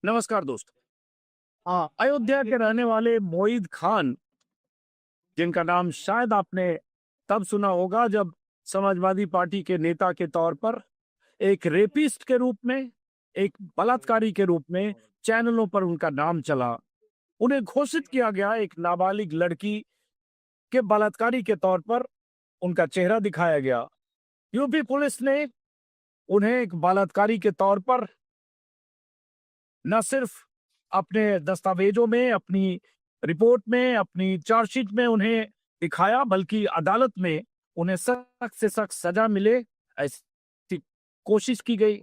नमस्कार दोस्तों। अयोध्या के रहने वाले मोईद खान, जिनका नाम शायद आपने तब सुना होगा जब समाजवादी पार्टी के नेता के तौर पर एक रेपिस्ट के रूप में, एक बलात्कारी के रूप में चैनलों पर उनका नाम चला। उन्हें घोषित किया गया एक नाबालिग लड़की के बलात्कारी के तौर पर उनका चेहरा दिखाया गया। यूपी पुलिस ने उन्हें एक बलात्कारी के तौर पर न सिर्फ अपने दस्तावेजों में, अपनी रिपोर्ट में, अपनी चार्जशीट में उन्हें दिखाया, बल्कि अदालत में उन्हें सख्त से सख्त सजा मिले, ऐसी कोशिश की गई।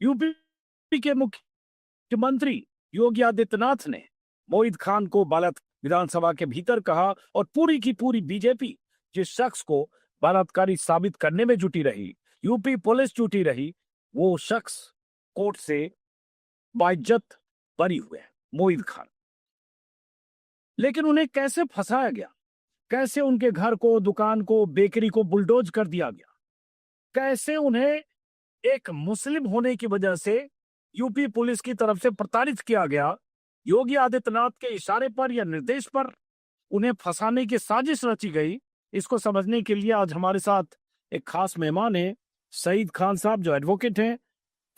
यूपी के मुख्यमंत्री योगी आदित्यनाथ ने मोईद खान को विधानसभा के भीतर कहा और पूरी की पूरी बीजेपी जिस शख्स को बलात्कारी साबित करने में जुटी रही, यूपी पुलिस जुटी रही, वो शख्स कोर्ट से बाइज्जत बरी हुए मोईद खान। लेकिन उन्हें कैसे फंसाया गया? कैसे उनके घर को, दुकान को, बेकरी को बुलडोज कर दिया गया? कैसे उन्हें एक मुस्लिम होने की वजह से यूपी पुलिस की तरफ से प्रताड़ित किया गया? योगी आदित्यनाथ के इशारे पर या निर्देश पर उन्हें फंसाने की साजिश रची गई। इसको समझने के लिए आज हमारे साथ एक खास मेहमान है, सईद खान साहब, जो एडवोकेट हैं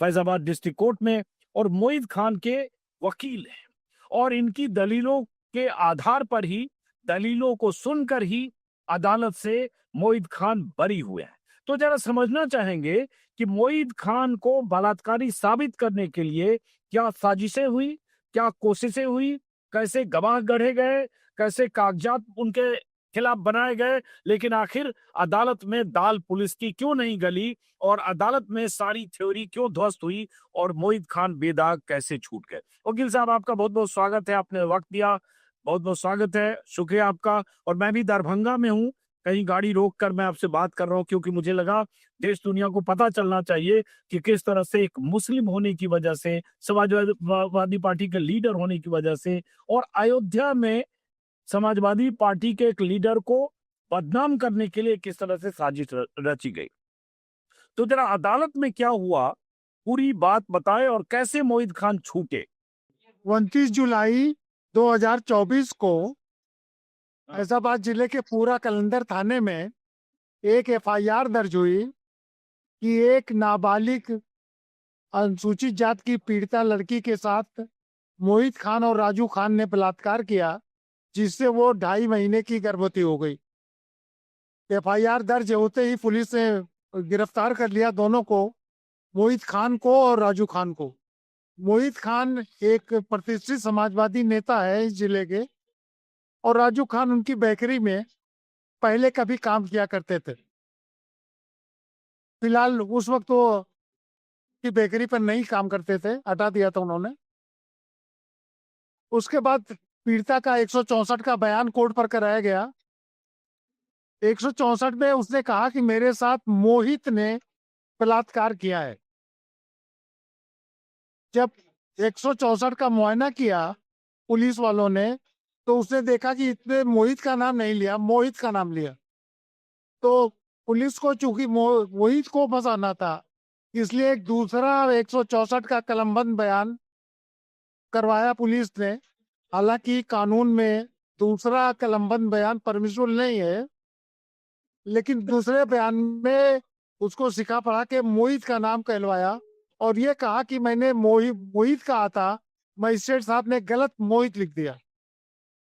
फैजाबाद डिस्ट्रिक्ट कोर्ट में और मोईद खान के वकील हैं, और इनकी दलीलों के आधार पर ही, दलीलों को सुनकर ही अदालत से मोईद खान बरी हुए हैं। तो जरा समझना चाहेंगे कि मोईद खान को बलात्कारी साबित करने के लिए क्या साजिशें हुई, क्या कोशिशें हुई, कैसे गवाह गढ़े गए, कैसे कागजात उनके खिलाफ बनाए गए, लेकिन आखिर अदालत में दाल पुलिस की क्यों नहीं गली और अदालत में सारी थ्योरी क्यों ध्वस्त हुई और मोईद खान बेदाग कैसे छूट गए? वकील साहब, आपका बहुत बहुत स्वागत है, आपने वक्त दिया, बहुत बहुत स्वागत है, शुक्रिया आपका। और मैं भी दरभंगा में हूँ, कहीं गाड़ी रोक कर मैं आपसे बात कर रहा हूँ क्योंकि मुझे लगा देश दुनिया को पता चलना चाहिए कि किस तरह से एक मुस्लिम होने की वजह से, समाजवादी पार्टी के लीडर होने की वजह से और अयोध्या में समाजवादी पार्टी के एक लीडर को बदनाम करने के लिए किस तरह से साजिश रची गई। तो जरा अदालत में क्या हुआ, पूरी बात बताएं और कैसे मोईद खान छूटे। 29 जुलाई 2024 को फैजाबाद जिले के पूरा कलंदर थाने में एक एफआईआर दर्ज हुई कि एक नाबालिग अनुसूचित जात की पीड़िता लड़की के साथ मोहित खान और राजू खान ने बलात्कार किया, जिससे वो 2.5 महीने की गर्भवती हो गई। एफआईआर दर्ज होते ही पुलिस ने गिरफ्तार कर लिया दोनों को, मोहित खान को और राजू खान को। मोहित खान एक प्रतिष्ठित समाजवादी नेता है इस जिले के, और राजू खान उनकी बेकरी में पहले कभी काम किया करते थे। फिलहाल उस वक्त वो की बेकरी पर नहीं काम करते थे, हटा दिया था उन्होंने। उसके बाद पीड़िता का 164 का बयान कोर्ट पर कराया गया। 164 में उसने कहा कि मेरे साथ मोहित ने बलात्कार किया है। जब 164 का मुआयना किया पुलिस वालों ने, तो उसने देखा कि इसमें मोहित का नाम नहीं लिया, मोहित का नाम लिया। तो पुलिस को चूंकि मोहित को फंसाना था, इसलिए एक दूसरा 164 का कलमबंद बयान करवाया पुलिस ने। हालांकि कानून में दूसरा कलमबंद बयान परमिसिबल नहीं है, लेकिन दूसरे बयान में उसको सिखा पढ़ा के मोहित का नाम कहलवाया और ये कहा कि मैंने मोहित कहा था, मजिस्ट्रेट साहब ने गलत मोहित लिख दिया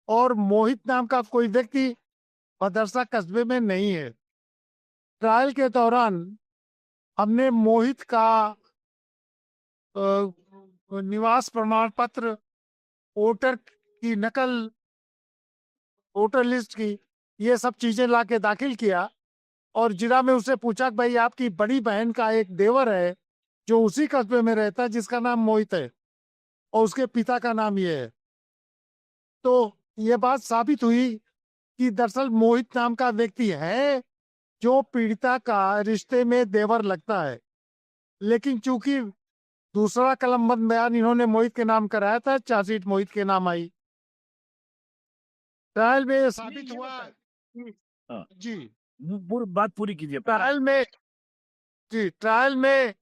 और मोहित नाम का कोई व्यक्ति मदरसा कस्बे में नहीं है। ट्रायल के दौरान हमने मोहित का निवास प्रमाण पत्र, वोटर की नकल, वोटर लिस्ट की, ये सब चीजें लाके दाखिल किया और जिला में उससे पूछा कि भाई आपकी बड़ी बहन का एक देवर है जो उसी कस्बे में रहता है जिसका नाम मोहित है और उसके पिता का नाम ये है। तो ये बात साबित हुई कि दरअसल मोहित नाम का व्यक्ति है जो पीड़िता का रिश्ते में देवर लगता है, लेकिन चूंकि दूसरा कलमबंद बयान इन्होंने मोहित के नाम कराया था, चार्जशीट मोहित के नाम आई। ट्रायल में साबित हुआ हाँ, जी, बात पूरी कीजिए। ट्रायल में जी, ट्रायल में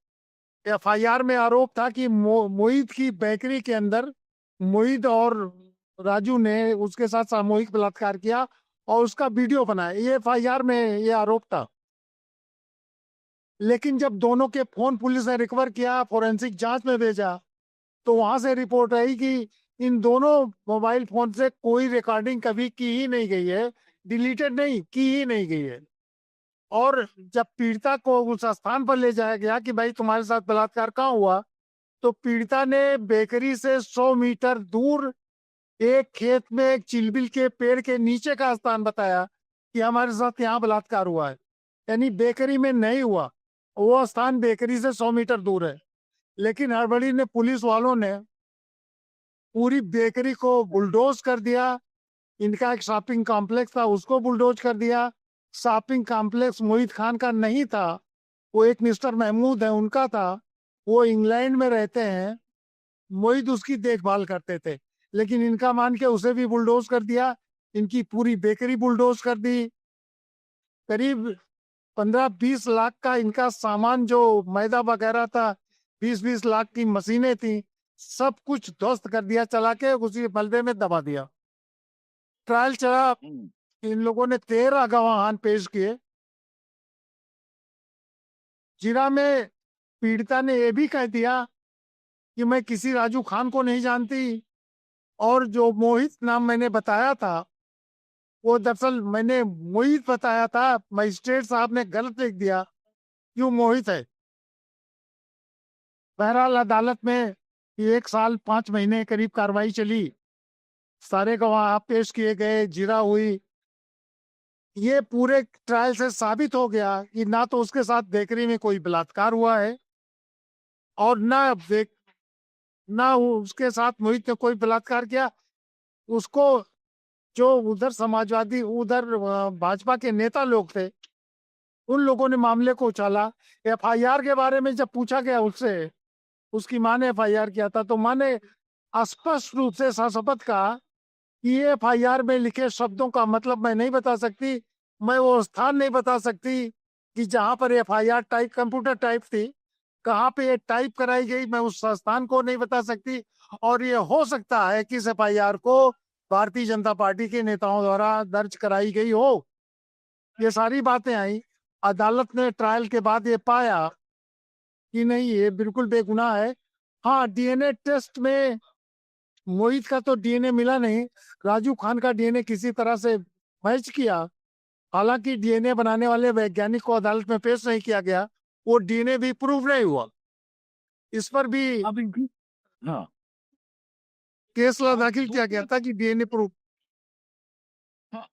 एफआईआर में आरोप था कि मोहित की बेकरी के अंदर मोहित और राजू ने उसके साथ सामूहिक बलात्कार किया और उसका वीडियो बनाया। ये एफआईआर में ये आरोप था। लेकिन जब दोनों के फोन पुलिस ने रिकवर किया, फोरेंसिक जांच में भेजा, तो वहां से रिपोर्ट आई कि इन दोनों मोबाइल फोन से कोई रिकॉर्डिंग कभी की ही नहीं गई है, डिलीटेड नहीं की ही नहीं गई है। और जब पीड़िता को उस स्थान पर ले जाया गया कि भाई तुम्हारे साथ बलात्कार कहाँ हुआ, तो पीड़िता ने बेकरी से 100 मीटर दूर एक खेत में एक चिलबिल के पेड़ के नीचे का स्थान बताया कि हमारे साथ यहाँ बलात्कार हुआ है। यानी बेकरी में नहीं हुआ, वो स्थान बेकरी से 100 मीटर दूर है। लेकिन हड़बड़ी ने पुलिस वालों ने पूरी बेकरी को बुलडोज कर दिया। इनका एक शॉपिंग कॉम्प्लेक्स था, उसको बुलडोज कर दिया। शॉपिंग कॉम्प्लेक्स मोहित खान का नहीं था, वो एक मिस्टर महमूद है उनका था। वो इंग्लैंड में रहते हैं, मोहित उसकी देखभाल करते थे। लेकिन इनका मान के उसे भी बुलडोज कर दिया। इनकी पूरी बेकरी बुलडोज कर दी। करीब 15-20 लाख का इनका सामान, जो मैदा वगैरह था, 20-20 लाख की मशीनें थी, सब कुछ ध्वस्त कर दिया, चला के उसी मलबे में दबा दिया। ट्रायल चला, इन लोगों ने 13 गवाहान पेश किए। जिरा में पीड़िता ने यह भी कह दिया कि मैं किसी राजू खान को नहीं जानती, और जो मोहित नाम मैंने बताया था वो दरअसल मैंने मोहित बताया था, मजिस्ट्रेट साहब ने गलत लिख दिया कि वो मोहित है। बहरहाल अदालत में 1 साल 5 महीने करीब कार्रवाई चली, सारे गवाह पेश किए गए, जिरा हुई। ये पूरे ट्रायल से साबित हो गया कि ना तो उसके साथ बेकरी में कोई बलात्कार हुआ है, और ना उसके साथ मोहित ने कोई बलात्कार किया। उसको जो उधर समाजवादी, उधर भाजपा के नेता लोग थे, उन लोगों ने मामले को उछाला। एफआईआर के बारे में जब पूछा गया उससे, उसकी माँ ने एफआईआर किया था, तो माँ ने स्पष्ट रूप से सशपथ कहा कि ये एफआईआर में लिखे शब्दों का मतलब मैं नहीं बता सकती, मैं वो स्थान नहीं बता सकती कि जहां पर एफआईआर टाइप, कंप्यूटर टाइप थी, कहाँ पे ये टाइप कराई गई, मैं उस स्थान को नहीं बता सकती। और ये हो सकता है कि इस एफआईआर को भारतीय जनता पार्टी के नेताओं द्वारा दर्ज कराई गई हो। ये सारी बातें आई। अदालत ने ट्रायल के बाद ये पाया कि नहीं, ये बिल्कुल बेगुनाह है। हाँ, डीएनए टेस्ट में मोहित का तो डीएनए मिला नहीं, राजू खान का डीएनए किसी तरह से मैच किया। हालांकि डीएनए बनाने वाले वैज्ञानिक को अदालत में पेश नहीं किया गया, वो डीएनए भी प्रूव नहीं हुआ। इस पर भी अब इनकी हाँ केस दाखिल किया गया था कि डीएनए प्रूफ, हाँ,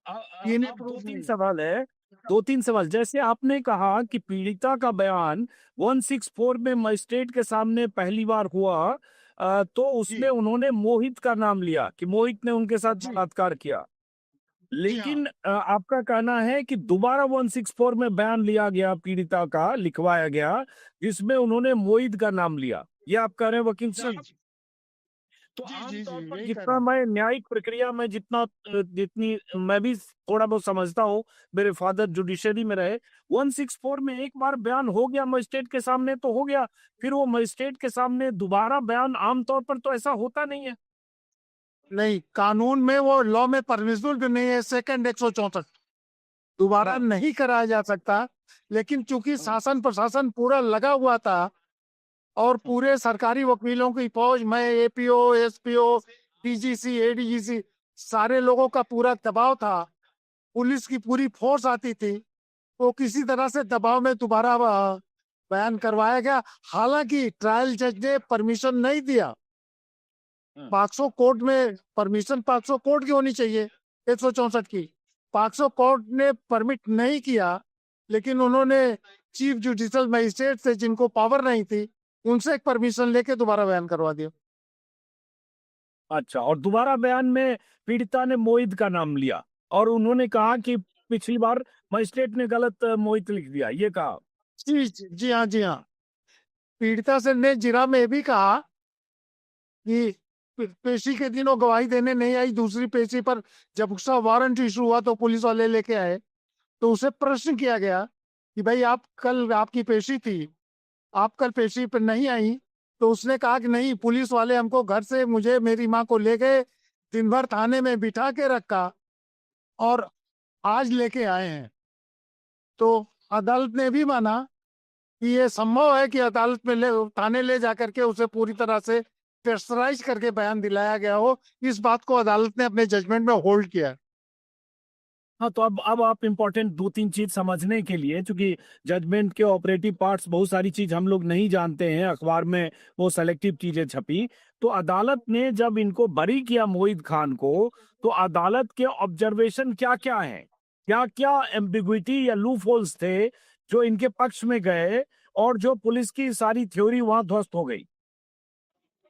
डीएनए अब दो प्रूफ तीन नहीं। सवाल है। 2-3 सवाल, जैसे आपने कहा कि पीड़िता का बयान 164 में मजिस्ट्रेट के सामने पहली बार हुआ, तो उसमें जी उन्होंने मोहित का नाम लिया कि मोहित ने उनके साथ जी बलात्कार किया। जी हाँ। लेकिन आपका कहना है कि दोबारा 164 में बयान लिया गया, पीड़िता का लिखवाया गया, जिसमें उन्होंने मोहित का नाम लिया। ये आप कह रहे हैं वकील जी साहब? जी तो जी जी जी आमतौर पर यही कह रहा जितना हूँ। मैं न्यायिक प्रक्रिया में जितनी मैं भी थोड़ा बहुत समझता हूँ, मेरे फादर जुडिशरी में रहे, 164 में एक बार बयान हो गया मजिस्ट्रेट के सामने तो हो गया, फिर वो मजिस्ट्रेट के सामने दोबारा बयान आमतौर पर तो ऐसा होता नहीं है। नहीं, कानून में वो लॉ में परमिसिबल भी नहीं है, सेकंड 164 दोबारा हाँ नहीं कराया जा सकता। लेकिन चूंकि हाँ शासन प्रशासन पूरा लगा हुआ था, और हाँ पूरे सरकारी वकीलों की फौज, मैं एपीओ, एसपीओ, डीजीसी, एडीजीसी, सारे लोगों का पूरा दबाव था, पुलिस की पूरी फोर्स आती थी, तो किसी तरह से दबाव में दोबारा बयान करवाया गया। हालांकि ट्रायल जज ने परमिशन नहीं दिया। हाँ। पॉक्सो कोर्ट में परमिशन, पॉक्सो कोर्ट की होनी चाहिए 164 की, पॉक्सो कोर्ट ने परमिट नहीं किया। लेकिन उन्होंने चीफ जुडिशियल मजिस्ट्रेट से, जिनको पावर नहीं थी, उनसे एक परमिशन लेके दोबारा बयान करवा दिया। अच्छा, और दोबारा बयान में पीड़िता ने मोहित का नाम लिया और उन्होंने कहा कि पिछली बार मजिस्ट्रेट ने गलत मोहित लिख दिया, ये कहा। जी हाँ, जी हाँ। पीड़िता से ने जिरा में भी कहा कि पेशी के दिन वो गवाही देने नहीं आई। दूसरी पेशी पर जब उसका वारंट इशू हुआ तो पुलिस वाले लेके आए, तो उसे प्रश्न किया गया कि भाई आप कल, आपकी पेशी थी, आप कल पेशी पर नहीं आई, तो उसने कहा कि नहीं, पुलिस वाले हमको घर से मुझे मेरी माँ को ले गए, दिन भर थाने में बिठा के रखा और आज लेके आए हैं। तो अदालत ने भी माना कि ये संभव है कि अदालत में थाने ले जाकर के उसे पूरी तरह से प्रेशराइज करके बयान दिलाया गया हो। इस बात को अदालत ने अपने जजमेंट में होल्ड किया। हाँ, तो अब आप इम्पोर्टेंट 2-3 चीज समझने के लिए, क्योंकि जजमेंट के ऑपरेटिव पार्ट्स बहुत सारी चीज हम लोग नहीं जानते हैं, अखबार में वो सेलेक्टिव चीजें छपी। तो अदालत ने जब इनको बरी किया मोहित खान को, तो अदालत के ऑब्जर्वेशन क्या क्या है, क्या क्या एम्बिग्विटी या लूप होल्स थे जो इनके पक्ष में गए, और जो पुलिस की सारी थ्योरी वहां ध्वस्त हो गई।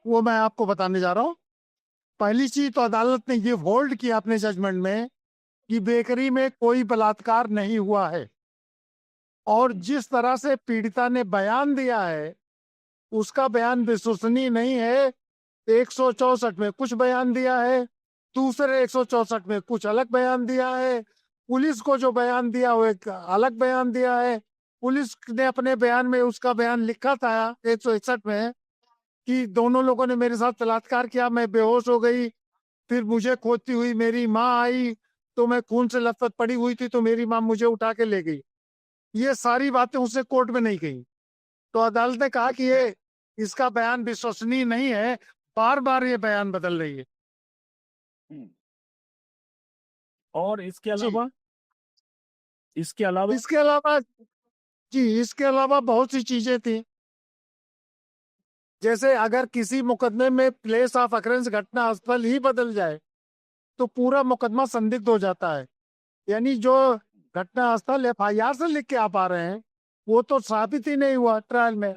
वो मैं आपको बताने जा रहा हूँ। पहली चीज तो अदालत ने ये होल्ड किया अपने जजमेंट में कि बेकरी में कोई बलात्कार नहीं हुआ है, और जिस तरह से पीड़िता ने बयान दिया है उसका बयान विश्वसनीय नहीं है। 164 में कुछ बयान दिया है, दूसरे 164 में कुछ अलग बयान दिया है। पुलिस को जो बयान दिया वो एक अलग बयान दिया है। पुलिस ने अपने बयान में उसका बयान लिखा था 161 में कि दोनों लोगों ने मेरे साथ बलात्कार किया, मैं बेहोश हो गई, फिर मुझे खोजती हुई मेरी माँ आई, तो मैं खून से लथपथ पड़ी हुई थी, तो मेरी माँ मुझे उठा के ले गई। ये सारी बातें उसने कोर्ट में नहीं कही। तो अदालत ने कहा कि ये इसका बयान विश्वसनीय नहीं है, बार बार ये बयान बदल रही है। और इसके जी, अलावा, इसके अलावा इसके अलावा जी इसके अलावा बहुत सी चीजें थी। जैसे अगर किसी मुकदमे में प्लेस ऑफ अकरेंस घटना स्थल ही बदल जाए तो पूरा मुकदमा संदिग्ध हो जाता है। यानी जो घटना स्थल FIR से लिख के आप आ रहे हैं वो तो साबित ही नहीं हुआ ट्रायल में।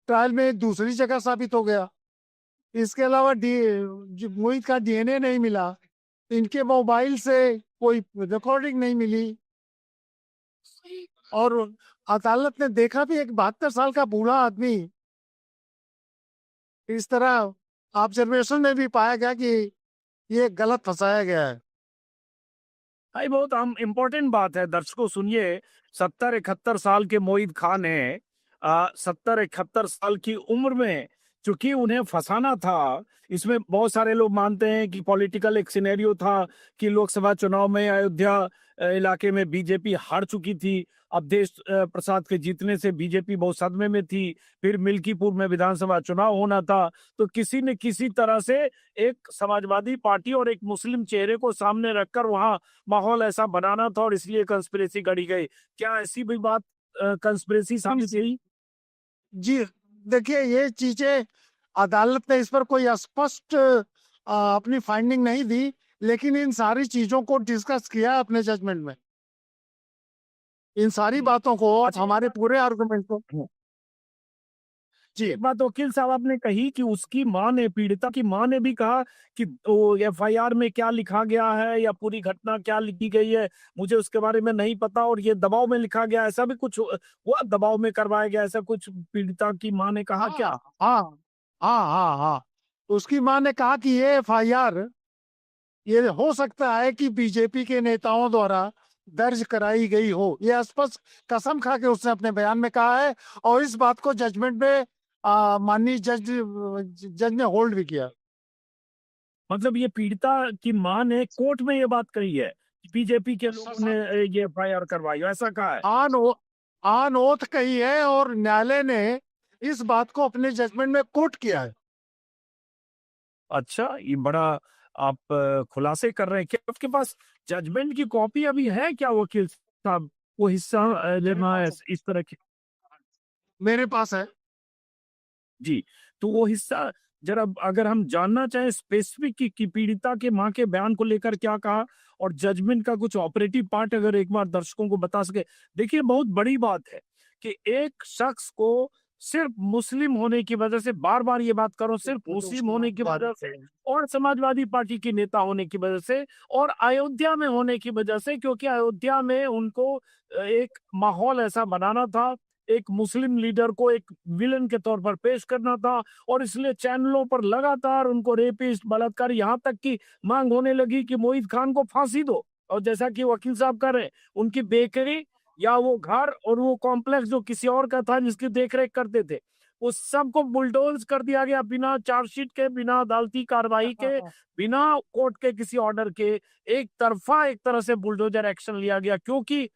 ट्रायल में दूसरी जगह साबित हो गया। इसके अलावा मोहित का DNA नहीं मिला, इनके मोबाइल से कोई रिकॉर्डिंग नहीं मिली, और अदालत ने देखा भी एक 72 साल का बूढ़ा आदमी इस तरह ऑब्जर्वेशन में भी पाया गया कि ये गलत फंसाया गया है। भाई बहुत हम इम्पोर्टेंट बात है, दर्शकों सुनिए। 70-71 साल के मोहित खान है, 70-71 साल की उम्र में चूंकि उन्हें फंसाना था। इसमें बहुत सारे लोग मानते हैं कि पॉलिटिकल एक सिनेरियो था कि लोकसभा चुनाव में अयोध्या इलाके में बीजेपी हार चुकी थी। अवधेश प्रसाद के जीतने से बीजेपी बहुत सदमे में थी। फिर मिल्कीपुर में विधानसभा चुनाव होना था, तो किसी न किसी तरह से एक समाजवादी पार्टी और एक मुस्लिम चेहरे को सामने रखकर वहां माहौल ऐसा बनाना था, और इसलिए कंस्पिरेसी गढ़ी गई। क्या ऐसी भी बात कंस्पिरेसी साबित हुई? जी, देखिए ये चीजें अदालत ने इस पर कोई स्पष्ट अपनी फाइंडिंग नहीं दी, लेकिन इन सारी चीजों को डिस्कस किया अपने जजमेंट में। इन सारी बातों को, अच्छा, हमारे पूरे आर्गुमेंट को। जी, एक बात वकील साहब आपने कही कि उसकी मां ने, पीड़िता की मां ने भी कहा कि FIR में क्या लिखा गया है या पूरी घटना क्या लिखी गई है मुझे उसके बारे में नहीं पता, और ये दबाव में लिखा गया, ऐसा भी कुछ हुआ, दबाव में करवाया गया, ऐसा कुछ पीड़िता की मां ने कहा क्या? हाँ हाँ हाँ हाँ हाँ। उसकी मां ने कहा कि ये FIR ये हो सकता है कि बीजेपी के नेताओं द्वारा दर्ज कराई गई हो, ये स्पष्ट कसम खा के उसने अपने बयान में कहा है, और इस बात को जजमेंट में माननीय जज ने होल्ड भी किया। मतलब ये पीड़िता की मां ने कोर्ट में ये बात कही है कि बीजेपी के लोगों ने ये FIR करवाई, ऐसा कहा है? ऑन ऑन ओथ कही है, और न्यायालय ने इस बात को अपने जजमेंट में कोट किया है। अच्छा, ये बड़ा आप खुलासे कर रहे हैं। क्या आपके पास जजमेंट की कॉपी अभी है क्या वकील साहब? वो हिस्सा लेना है इस तरह की। मेरे पास है। जी, तो वो हिस्सा जरा अगर हम जानना चाहें स्पेसिफिक कि पीड़िता के मां के बयान को लेकर क्या कहा, और जजमेंट का कुछ ऑपरेटिव पार्ट अगर एक बार दर्शकों को बता सके। देखिए बहुत बड़ी बात है कि एक शख्स को सिर्फ मुस्लिम होने की वजह से, बार बार ये बात करो, सिर्फ मुस्लिम होने की वजह से और समाजवादी पार्टी के नेता होने की वजह से और अयोध्या में होने की वजह से, क्योंकि अयोध्या में उनको एक माहौल ऐसा बनाना था, एक मुस्लिम लीडर को एक विलन के तौर पर पेश करना था, और इसलिए चैनलों पर लगातार उनको रेपिस्ट, बलात्कार, यहाँ तक की मांग होने लगी कि मोहित खान को फांसी दो। और जैसा कि वकील साहब कर रहे हैं, उनकी बेकरी या वो घर और वो कॉम्प्लेक्स जो किसी और का था जिसकी देखरेख करते थे, उस सबको बुलडोज कर दिया गया बिना चार्जशीट के, बिना अदालती कार्रवाई के, बिना कोर्ट के किसी ऑर्डर के। एक तरफा एक तरह से बुलडोजर एक्शन लिया गया क्योंकि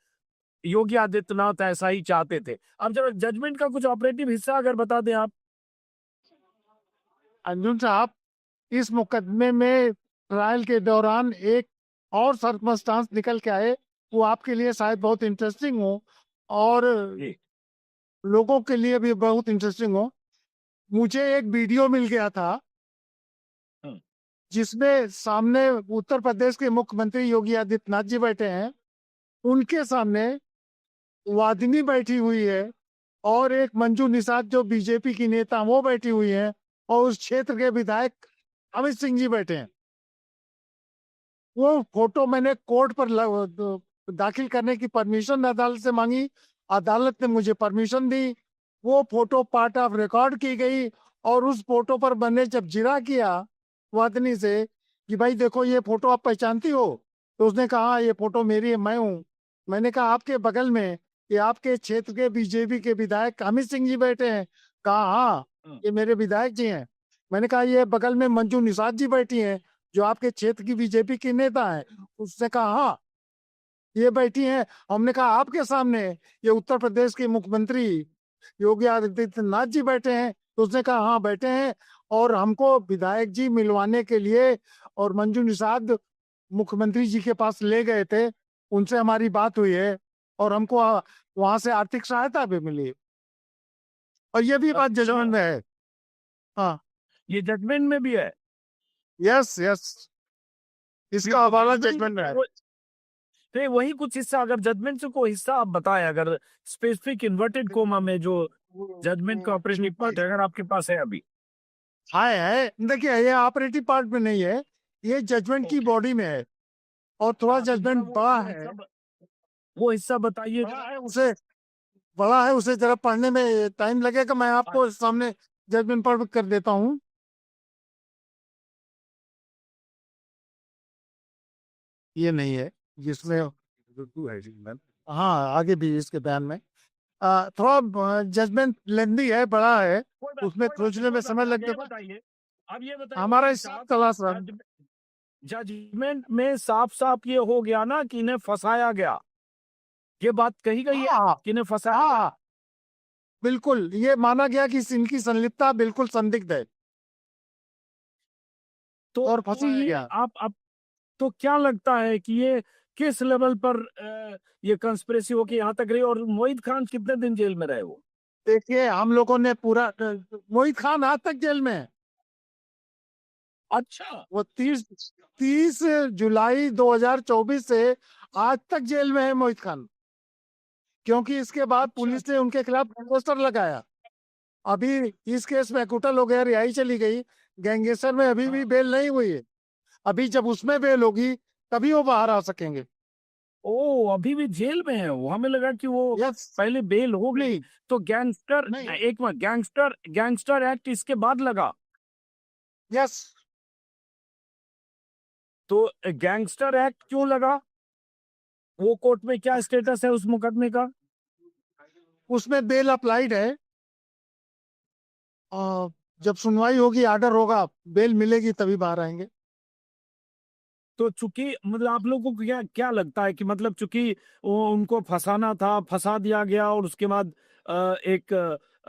योगी आदित्यनाथ ऐसा ही चाहते थे। अब जरा जजमेंट का कुछ ऑपरेटिव हिस्सा अगर बता दें आप। अर्जुन साहब, इस मुकदमे में ट्रायल के दौरान एक और सर्कमस्टांस निकल के आए, वो आपके लिए शायद बहुत इंटरेस्टिंग हो और जी। लोगों के लिए भी बहुत इंटरेस्टिंग हो। मुझे एक वीडियो मिल गया था हम्म। जिसमें सामने उत्तर प्रदेश के मुख्यमंत्री योगी आदित्यनाथ जी बैठे हैं, उनके सामने वादिनी बैठी हुई है और एक मंजू निषाद जो बीजेपी की नेता वो बैठी हुई है और उस क्षेत्र के विधायक अमित सिंह जी बैठे हैं। वो फोटो मैंने कोर्ट पर दाखिल करने की परमिशन अदालत से मांगी, अदालत ने मुझे परमिशन दी। वो फोटो पार्ट ऑफ रिकॉर्ड की गई और उस फोटो पर मैंने जब जिरा किया वादनी से कि भाई देखो ये फोटो आप पहचानती हो, तो उसने कहा हाँ, ये फोटो मेरी है, मैं हूँ। मैंने कहा आपके बगल में ये आपके क्षेत्र के बीजेपी के विधायक अमित सिंह जी बैठे हैं? कहा हाँ, ये मेरे विधायक जी हैं। मैंने कहा ये बगल में मंजू निषाद जी बैठी हैं जो आपके क्षेत्र की बीजेपी की नेता है? उसने कहा हाँ, ये बैठी हैं। हमने कहा आपके सामने ये उत्तर प्रदेश के मुख्यमंत्री योगी आदित्यनाथ जी बैठे हैं? तो उसने कहा हाँ बैठे हैं और हमको विधायक जी मिलवाने के लिए और मंजू निषाद मुख्यमंत्री जी के पास ले गए थे, उनसे हमारी बात हुई है और हमको वहां से आर्थिक सहायता भी मिली और ये भी बात जजमेंट में है। हाँ, ये जजमेंट में भी है। यस यस, इसका हवाला जजमेंट में है। तो वही कुछ हिस्सा अगर जजमेंट से कोई हिस्सा आप बताएं, अगर स्पेसिफिक इन्वर्टेड कोमा में जो जजमेंट का ऑपरेटिव पार्ट है अगर आपके पास है अभी। हाँ है, देखिए ये ऑपरेटिव पार्ट में नहीं है, ये जजमेंट की बॉडी में है और थोड़ा जजमेंट बड़ा है। वो हिस्सा बताइए। बड़ा है उसे जरा पढ़ने में टाइम लगेगा, मैं आपको सामने जजमेंट पढ़ कर देता हूँ। ये नहीं है जिसमें, हाँ आगे भी इसके बयान में थोड़ा जजमेंट लेंदी है, बड़ा है, उसमें खोजने में समय लग जाता है। अब ये बताइए हमारा हिसाब चला सर। जजमेंट में साफ साफ ये हो गया ना कि इन्हें फंसाया गया, ये बात कही गई है हाँ, कि इन्हें फंसाया गया। हाँ बिल्कुल, ये माना गया कि इनकी संलिप्तता बिल्कुल संदिग्ध है तो और फंसाया ये गया। आप तो क्या लगता है कि ये किस लेवल पर ये कंस्पिरेसी हो के यहाँ तक रही, और मोहित खान कितने दिन जेल में रहे वो? देखिए हम लोगों ने पूरा, मोहित खान आज तक जेल में है। अच्छा। वो 30 जुलाई 2024 से आज तक जेल में है मोहित खान, क्योंकि इसके बाद पुलिस ने उनके खिलाफ पोस्टर लगाया। अभी इस केस में अकुटल हो गया, रिहाई चली गई, गैंगस्टर में अभी भी बेल नहीं हुई है। अभी जब उसमें बेल होगी तभी वो बाहर आ सकेंगे। ओ, अभी भी जेल में है वो? हमें लगा कि वो यस, पहले बेल हो गई। नहीं तो गैंगस्टर, नहीं, एक मिनट, गैंगस्टर एक्ट इसके बाद लगा? यस, तो गैंगस्टर एक्ट क्यों लगा? वो कोर्ट में क्या स्टेटस है उस मुकदमे का? उसमें बेल अप्लाइड है और जब सुनवाई होगी, आर्डर होगा, बेल मिलेगी तभी बाहर आएंगे। तो चूंकि मतलब आप लोगों को क्या क्या लगता है कि मतलब चूंकि वो उनको फंसाना था, फंसा दिया गया, और उसके बाद एक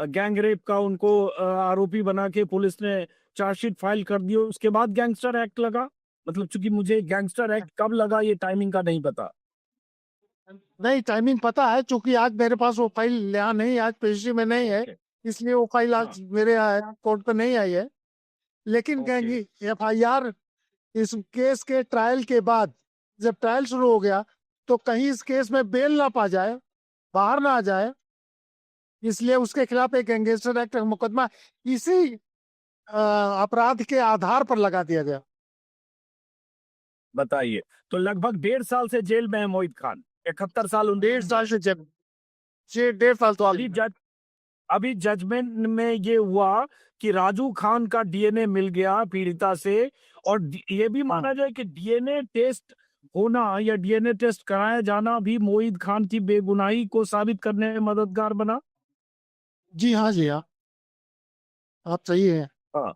गैंग रेप का उनको आरोपी बना के पुलिस ने चार्जशीट फाइल कर दी, उसके बाद गैंगस्टर एक्ट लगा? मतलब चूंकि मुझे गैंगस्टर एक्ट कब लगा ये टाइमिंग का नहीं पता। नहीं, टाइमिंग पता है, क्योंकि आज मेरे पास वो फाइल यहाँ नहीं, आज पेशी में नहीं है, इसलिए वो फाइल आज मेरे कोर्ट पे नहीं आई है। लेकिन कहेंगी FIR इस केस के ट्रायल के बाद, जब ट्रायल शुरू हो गया तो कहीं इस केस में बेल ना पा जाए, बाहर ना आ जाए, इसलिए उसके खिलाफ एक गैंगस्टर एक्ट का मुकदमा इसी अपराध के आधार पर लगा दिया गया। बताइए। तो लगभग 1.5 साल से जेल में है मोहित खान, 71 साल 1.5 साल से जेल, 1.5 साल तो अभी अभी जजमेंट में ये हुआ कि राजू खान का DNA मिल गया पीड़िता से, और ये भी माना जाए कि DNA टेस्ट होना या डीएनए टेस्ट कराया जाना भी मोहित खान की बेगुनाही को साबित करने में मददगार बना। जी हाँ, जी हाँ, आप सही हैं। हाँ।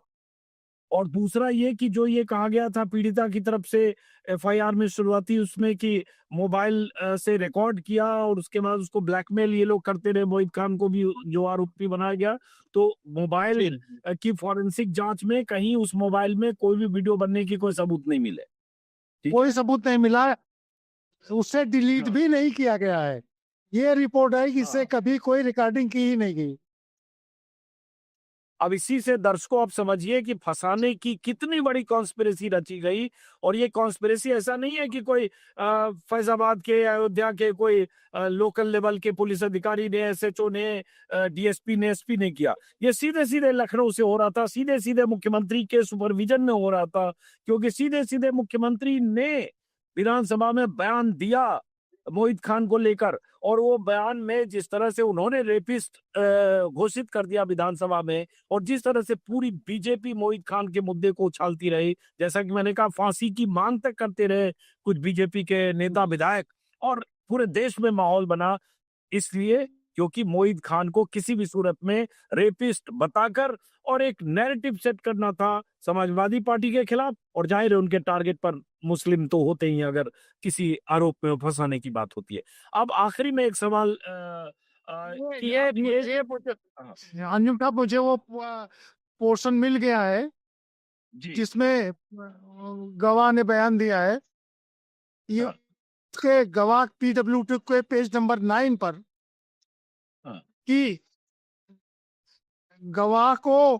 और दूसरा ये कि जो ये कहा गया था पीड़िता की तरफ से एफआईआर में शुरुआती उसमें कि मोबाइल से रिकॉर्ड किया और उसके बाद उसको ब्लैकमेल ये लोग करते रहे, मोहित खान को भी जो आरोपी बनाया गया। तो मोबाइल जी। की फॉरेंसिक जांच में कहीं उस मोबाइल में कोई भी वीडियो बनने की कोई सबूत नहीं मिले। ठीक कोई है। सबूत नहीं मिला, उससे डिलीट हाँ। भी नहीं किया गया है। ये रिपोर्ट है कि इससे हाँ। कभी कोई रिकॉर्डिंग की ही नहीं गई। अब इसी से दर्शकों आप समझिए कि फंसाने की कितनी बड़ी कॉन्स्पिरेसी रची गई। और ये कॉन्स्पिरेसी ऐसा नहीं है कि कोई फैजाबाद के अयोध्या के कोई लोकल लेवल के पुलिस अधिकारी ने, एसएचओ ने, डीएसपी ने, एसपी ने किया। ये सीधे सीधे लखनऊ से हो रहा था, सीधे सीधे मुख्यमंत्री के सुपरविजन में हो रहा था, क्योंकि सीधे सीधे मुख्यमंत्री ने विधानसभा में बयान दिया मोहित खान को लेकर। और वो बयान में जिस तरह से उन्होंने रेपिस्ट घोषित कर दिया विधानसभा में, और जिस तरह से पूरी बीजेपी मोहित खान के मुद्दे को उछालती रही, जैसा कि मैंने कहा फांसी की मांग तक करते रहे कुछ बीजेपी के नेता विधायक, और पूरे देश में माहौल बना। इसलिए क्योंकि मोहित खान को किसी भी सूरत में रेपिस्ट बताकर और एक नैरेटिव सेट करना था समाजवादी पार्टी के खिलाफ। और जाहिर है उनके टारगेट पर मुस्लिम तो होते ही हैं अगर किसी आरोप में फंसाने की बात होती है। अब आखिरी में एक सवाल कि हाँ, अंजुम साहब, मुझे वो पोर्शन मिल गया है जी। जिसमें गवाह ने बयान दिया है। ये हाँ। उसके गवाह PW2 के पेज नंबर 9 पर हाँ। कि गवाह को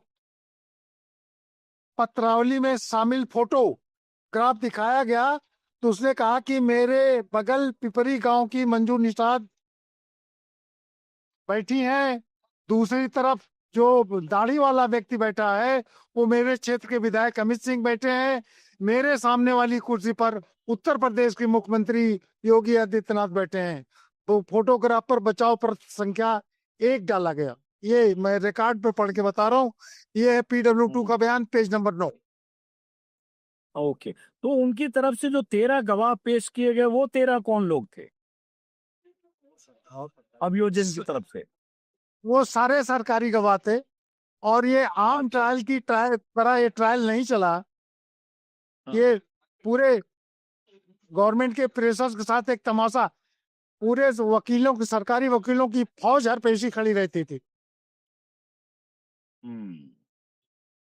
पत्रावली में शामिल फोटोग्राफ दिखाया गया, तो उसने कहा कि मेरे बगल पिपरी गांव की मंजू निषाद बैठी हैं, दूसरी तरफ जो दाढ़ी वाला व्यक्ति बैठा है वो मेरे क्षेत्र के विधायक अमित सिंह बैठे हैं, मेरे सामने वाली कुर्सी पर उत्तर प्रदेश के मुख्यमंत्री योगी आदित्यनाथ बैठे हैं। तो फोटोग्राफ पर बचाव पर संख्या 1 डाला गया। ये मैं रिकॉर्ड पे पढ़ के बता रहा हूँ। ये है PW2 का बयान, पेज नंबर 9। ओके। तो उनकी तरफ से जो 13 गवाह पेश किए गए वो 13 कौन लोग थे अभियोजन की तरफ से? वो सारे सरकारी गवाह थे, और ये आम अच्छा। ट्रायल की तरह ये ट्रायल नहीं चला। हाँ। ये पूरे गवर्नमेंट के प्रेशर्स के साथ एक तमाशा, पूरे वकीलों की, सरकारी वकीलों की फौज हर पेशी खड़ी रहती थी। हम्म।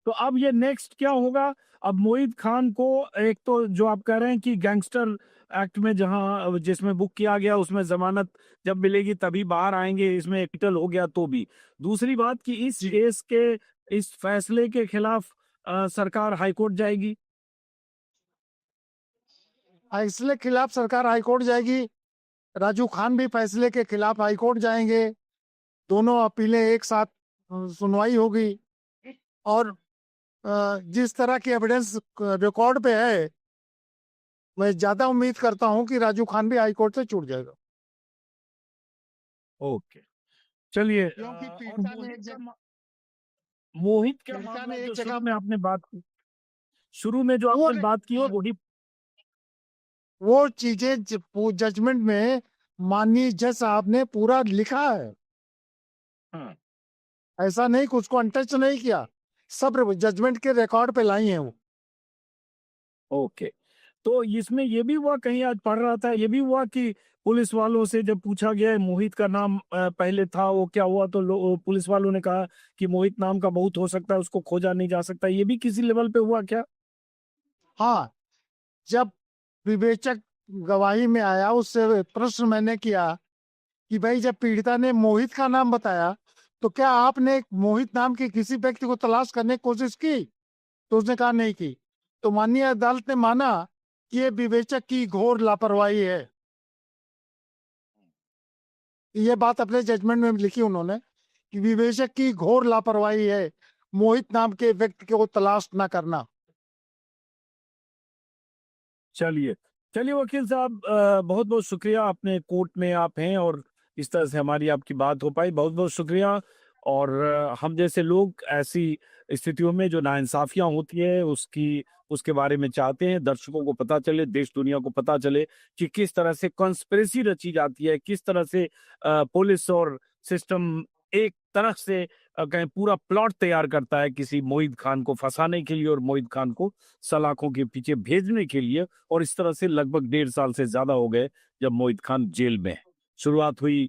तो अब ये नेक्स्ट क्या होगा? अब मोहित खान को एक तो जो आप कह रहे हैं कि गैंगस्टर एक्ट में जहां जिसमें बुक किया गया उसमें जमानत जब मिलेगी तभी बाहर आएंगे, इसमें एक्विटल हो गया तो भी। दूसरी बात कि इस जी, केस के इस फैसले के खिलाफ सरकार हाईकोर्ट जाएगी। फैसले के खिलाफ सरकार हाईकोर्ट जाएगी। राजू खान भी फैसले के खिलाफ हाईकोर्ट जाएंगे। दोनों अपीलें एक साथ सुनवाई होगी। और जिस तरह की एविडेंस रिकॉर्ड पे है, मैं ज्यादा उम्मीद करता हूं कि राजू खान भी हाईकोर्ट से छूट जाएगा। ओके। चलिए क्योंकि और मोहित का पीड़िता मामला ने जो एक जगह, शुरू में आपने बात की, शुरू में जो वो आपने बात की वो वही। वो चीजें जजमेंट में माननीय जज साहब ने पूरा लिखा है। हाँ। ऐसा नहीं कि उसको अनटच नहीं किया, सब जजमेंट के रिकॉर्ड पे लाई है वो। ओके। तो इसमें ये भी हुआ, कहीं आज पढ़ रहा था, ये भी हुआ कि पुलिस वालों से जब पूछा गया मोहित का नाम पहले था वो क्या हुआ, तो पुलिस वालों ने कहा कि मोहित नाम का बहुत हो सकता है, उसको खोजा नहीं जा सकता। ये भी किसी लेवल पे हुआ क्या? हाँ, जब विवेचक गवाही में आया, उससे प्रश्न मैंने किया कि भाई जब पीड़िता ने मोहित का नाम बताया, तो क्या आपने मोहित नाम के किसी व्यक्ति को तलाश करने की कोशिश की? तो उसने कहा नहीं की। तो माननीय अदालत ने माना कि ये विवेचक की घोर लापरवाही है। ये बात अपने जजमेंट में लिखी उन्होंने कि विवेचक की घोर लापरवाही है मोहित नाम के व्यक्ति को तलाश न करना। चलिए। चलिए वकील साहब, बहुत बहुत शुक्रिया, अपने कोर्ट में आप हैं और इस तरह से हमारी आपकी बात हो पाई, बहुत बहुत शुक्रिया। और हम जैसे लोग ऐसी स्थितियों में जो नाइंसाफियां होती है उसके बारे में चाहते हैं दर्शकों को पता चले, देश दुनिया को पता चले कि किस तरह से कॉन्स्पिरेसी रची जाती है, किस तरह से पुलिस और सिस्टम एक तरह से कहें पूरा प्लॉट तैयार करता है किसी मोहित खान को फंसाने के लिए और मोहित खान को सलाखों के पीछे भेजने के लिए। और इस तरह से लगभग 1.5 साल से ज्यादा हो गए जब मोहित खान जेल में है। शुरुआत हुई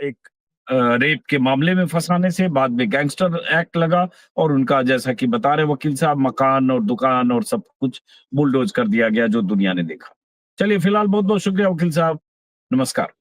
एक रेप के मामले में फंसाने से, बाद में गैंगस्टर एक्ट लगा और उनका जैसा कि बता रहे वकील साहब मकान और दुकान और सब कुछ बुलडोज कर दिया गया जो दुनिया ने देखा। चलिए फिलहाल बहुत बहुत शुक्रिया वकील साहब, नमस्कार।